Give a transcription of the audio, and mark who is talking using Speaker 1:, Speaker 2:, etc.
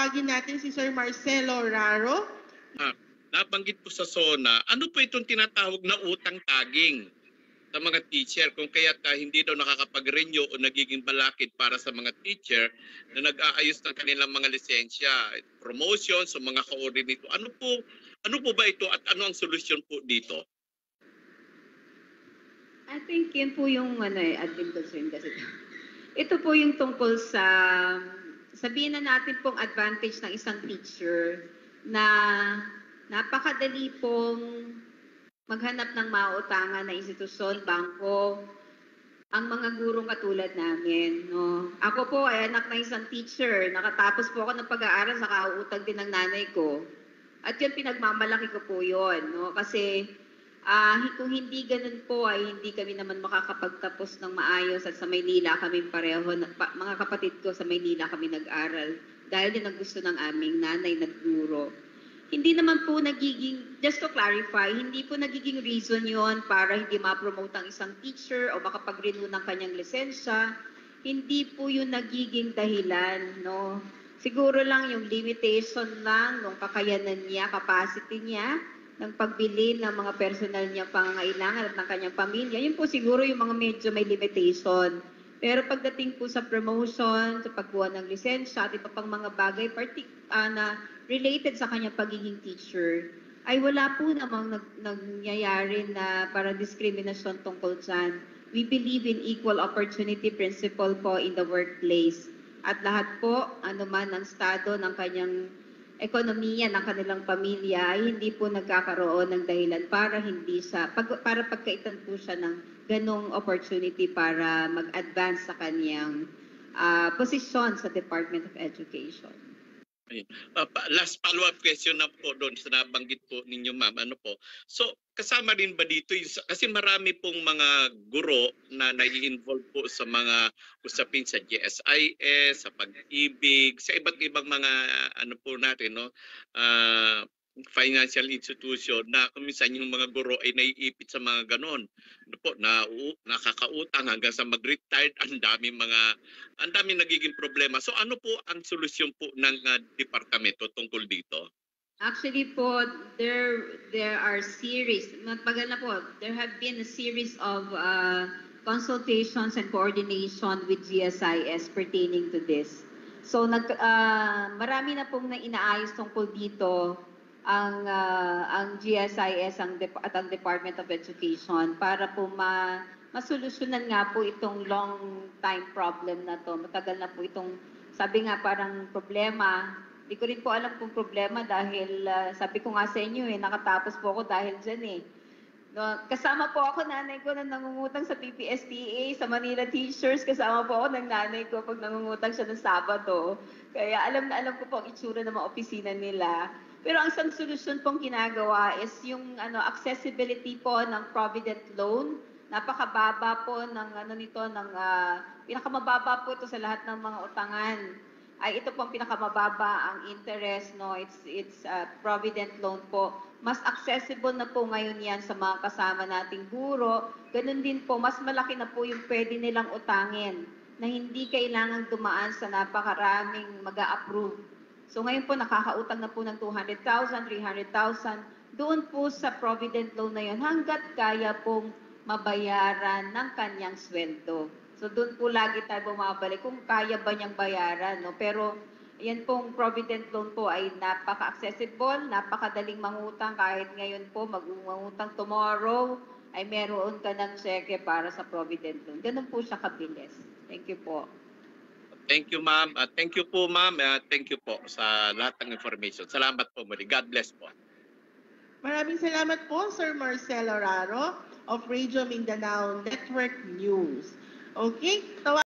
Speaker 1: tawagin natin si Sir Marcelo Raro.
Speaker 2: Nabanggit po sa SONA, ano po itong tinatawag na utang tagging sa mga teacher kung kaya't hindi daw nakakapag-renew o nagiging balakid para sa mga teacher na nag-aayos ng kanilang mga lisensya, promotions o mga coordinator. Ano po ba ito at ano ang solusyon po dito?
Speaker 3: I think yun po yung admin concern kasi. Ito po yung tungkol sa, sabihin na natin pong advantage ng isang teacher na napakadali pong maghanap ng mautangan na institusyon, bangko, ang mga gurong katulad namin. No? Ako po ay anak ng isang teacher. Nakatapos po ako ng pag-aaral, nakautang din ng nanay ko. At yun, pinagmamalaki ko po yun. No? Kasi kung hindi ganun po ay hindi kami naman makakapagtapos ng maayos at sa Maynila kami pareho, mga kapatid ko sa Maynila kami nag-aral dahil din ang gusto ng aming nanay na guro. Hindi naman po nagiging, just to clarify, hindi po nagiging reason yon para hindi ma-promote ang isang teacher o makapag-renew ng kanyang lisensya. Hindi po yung nagiging dahilan, no? Siguro lang yung limitation lang ng kakayanan niya, capacity niya, ng pagbili ng mga personal niyang pangangailangan at ng kanyang pamilya. Yun po siguro yung mga medyo may limitation. Pero pagdating po sa promotion, sa pagkuha ng lisensya at iba pang mga bagay na related sa kanyang pagiging teacher, ay wala po namang nangyayari na para diskriminasyon tungkol dyan. We believe in equal opportunity principle po in the workplace. At lahat po, anuman ang estado ng kanyang ekonomiya ng kanilang pamilya ay hindi po nagkakaroon ng dahilan para para pagkaitan po siya ng ganong opportunity para mag-advance sa kanyang posisyon sa Department of Education.
Speaker 2: Last follow-up question na po doon sa nabanggit po ninyo, ma'am. Ano po? So, kasama rin ba dito kasi marami pong mga guro na nai-involve po sa mga usapin sa GSIS, sa pag-ibig, sa iba't ibang mga ano po natin, no? Financial institution na kuminsan yung mga guro ay naiipit sa mga ganon. Ano po, nakakautang hanggang sa mag-retired, ang dami nagiging problema. So ano po ang solusyon po ng departamento tungkol dito?
Speaker 3: Actually po, there are series, there have been a series of consultations and coordination with GSIS pertaining to this. So marami na pong inaayos tungkol dito ang GSIS at ang Department of Education para po masolusyonan nga po itong long time problem na to. Matagal na po itong, sabi nga parang problema. Hindi ko rin po alam kung problema dahil sabi ko nga sa inyo nakatapos po ako dahil dyan No, kasama po ako, nanay ko na nangungutang sa PPSTA, sa Manila Teachers, kasama po ako ng nanay ko pag nangungutang siya ng Sabado. Kaya alam ko po ang itsura ng mga opisina nila. Pero ang isang solusyon pong ginagawa is yung accessibility po ng Provident Loan. Napakababa po ng pinakamababa po ito sa lahat ng mga utangan. Ay ito pong pinakamababa ang interest, no? It's Provident Loan po. Mas accessible na po ngayon yan sa mga kasama nating guro. Ganun din po, mas malaki na po yung pwede nilang utangin na hindi kailangang dumaan sa napakaraming mag-a-approve. So ngayon po nakakautang na po ng 200,000, 300,000. Doon po sa Provident Loan na yun hanggat kaya pong mabayaran ng kanyang sweldo. So doon po lagi tayo bumabalik kung kaya ba niyang bayaran. No? Pero yan pong Provident Loan po ay napaka-accessible, napakadaling mangutang kahit ngayon po mag-umangutang tomorrow ay meron ka ng cheque para sa Provident Loan. Ganun po siya kabilis. Thank you po.
Speaker 2: Thank you, ma'am. Thank you po, ma'am. Thank you po sa lahat ng information. Salamat po muli. God bless po.
Speaker 1: Maraming salamat po, Sir Marcelo Raro of Radio Mindanao Network News. Okay?